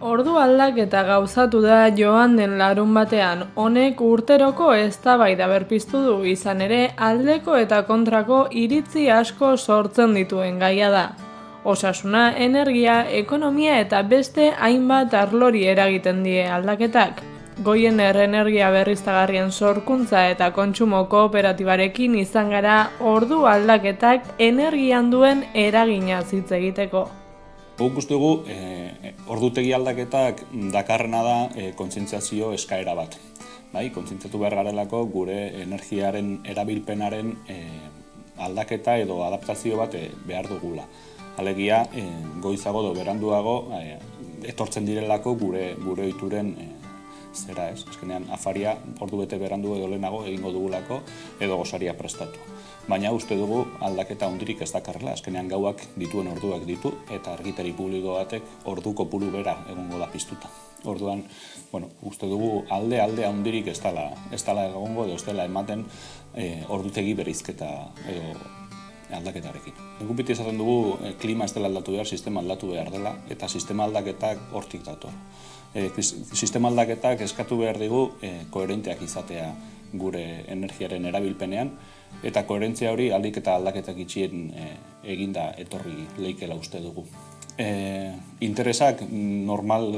Ordu aldaketa gauzatu da joan den larunbatean, honek urteroko eztabaida berpiztu du, izan ere aldeko eta kontrako iritzi asko sortzen dituen gaia da. Osasuna, energia, ekonomia eta beste hainbat arlori eragiten die aldaketak. Goiener energia berriztagarrien sorkuntza eta kontsumo kooperatibarekin izan gara ordu aldaketak energian duen eraginaz hitz egiteko. Guk uste dugu, ordutegi aldaketak dakarrena da kontzientziazio eskaera bat. Bai, kontzientziatu behar garelako gure energiaren erabilpenaren aldaketa edo adaptazio bat behar dugula. Alegia, goizago edo beranduago etortzen direlako gure ohituren zera ez. Azkenean, afaria ordu bete berandu edo lehenago egingo dugulako edo gosaria prestatu. Baina uste dugu aldaketa handirik ez dakarrela, azkenean gauak dituen orduak ditu eta argitari publiko batek ordu kopuru bera egongo da piztuta. Orduan, uste dugu alde handirik ez dela egongo edo ez dela ematen ordutegi bereizketa edo aldaketarekin. Guk beti esaten dugu klima ez dela aldatu behar, sistema aldatu behar dela eta sistema aldaketak hortik dator. Sistema aldaketak eskatu behar digu koherenteak izatea gure energiaren erabilpenean, eta koherentzia hori aldik eta aldaketak itxien eginda etorri leikela uste dugu. Interesak normal,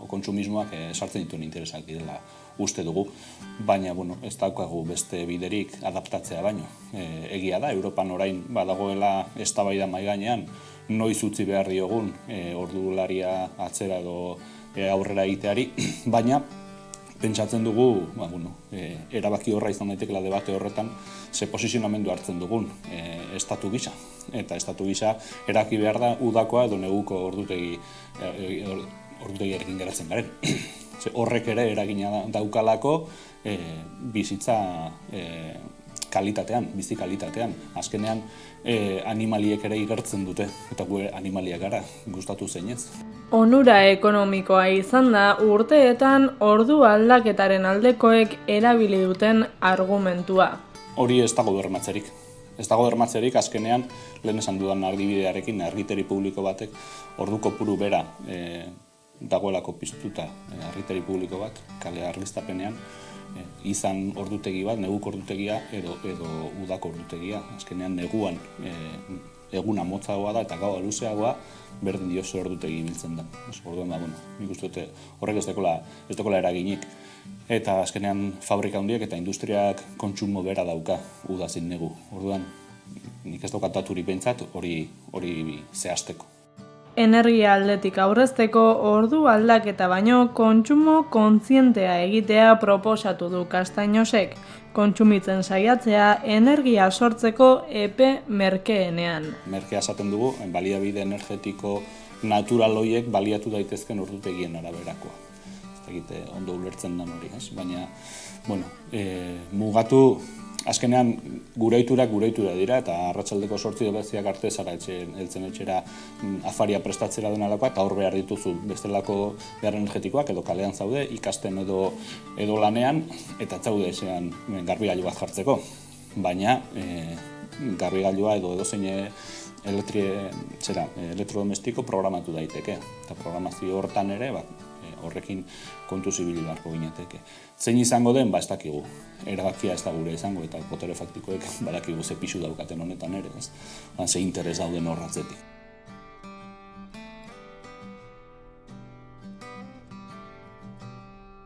kontsumismoak sartzen dituen interesak direla uste dugu, baina ez daukagu beste biderik adaptatzea baino. Egia da, Europan orain badagoela eztabaida mahai gainean, noiz utzi behar diogun ordularia atzera edo aurrera egiteari, baina pentsatzen dugu, erabaki horra izan daitekela debate horretan, ze posizionamendu hartzen dugun estatu gisa. Eta estatu gisa eraki behar da udakoa edo neguko ordutegiarekin geratzen garen. Horrek ere eragina daukalako bizitza kalitatean, bizi kalitatean. Azkenean animaliek ere igertzen dute, eta gu animaliak gara, gustatu zeinez. Onura ekonomikoa izan da urteetan ordu aldaketaren aldekoek erabili duten argumentua. Hori ez dago bermatzerik. Ez dago bermatzerik azkenean, lehen esan dudan argibidearekin, argiteri publiko batek ordu kopuru bera dagoelako piztuta argiteri publiko bat, kale argiztapenean, izan ordutegi bat, neguko ordutegia edo udako ordutegia. Azkenean neguan eguna motzagoa da eta gaua luzeagoa, berdin dio ze ordutegi biltzen da. Orduan, nik uste dute horrek ez dakola eraginik. Eta azkenean fabrika handiek eta industriak kontsumo bera dauka udazin negu. Orduan, nik ez daukat daturik behintzat hori zehazteko. Energia aldetik aurrezteko ordu aldaketa baino kontsumo kontzientea egitea proposatu du Kastainosek, kontsumitzen saiatzea energia sortzeko epe merkeenean. Merkea esaten dugu, baliabide energetiko natural horiek baliatu daitezken ordutegien araberakoa. Ez dakite ondo ulertzen den hori, ez? Baina, mugatu, azkenean gure ohiturak dira eta arratsaldeko 8 beziak arte zara heltzen etxera afaria prestatzera denalakoa eta hor behar dituzu bestelako behar energetikoak edo kalean zaude, ikasten edo lanean eta zaude ezean garbigailu bat jartzeko. Baina garbigailua edo edozein elektrodomestiko programatu daiteke. Eta programazio hortan ere horrekin kontuz ibili beharko ginateke. Zein izango den, ez dakigu. Erabakia ez da gure izango eta botere faktikoek badakigu ze pisu daukaten honetan ere, ze interes dauden horratzetik.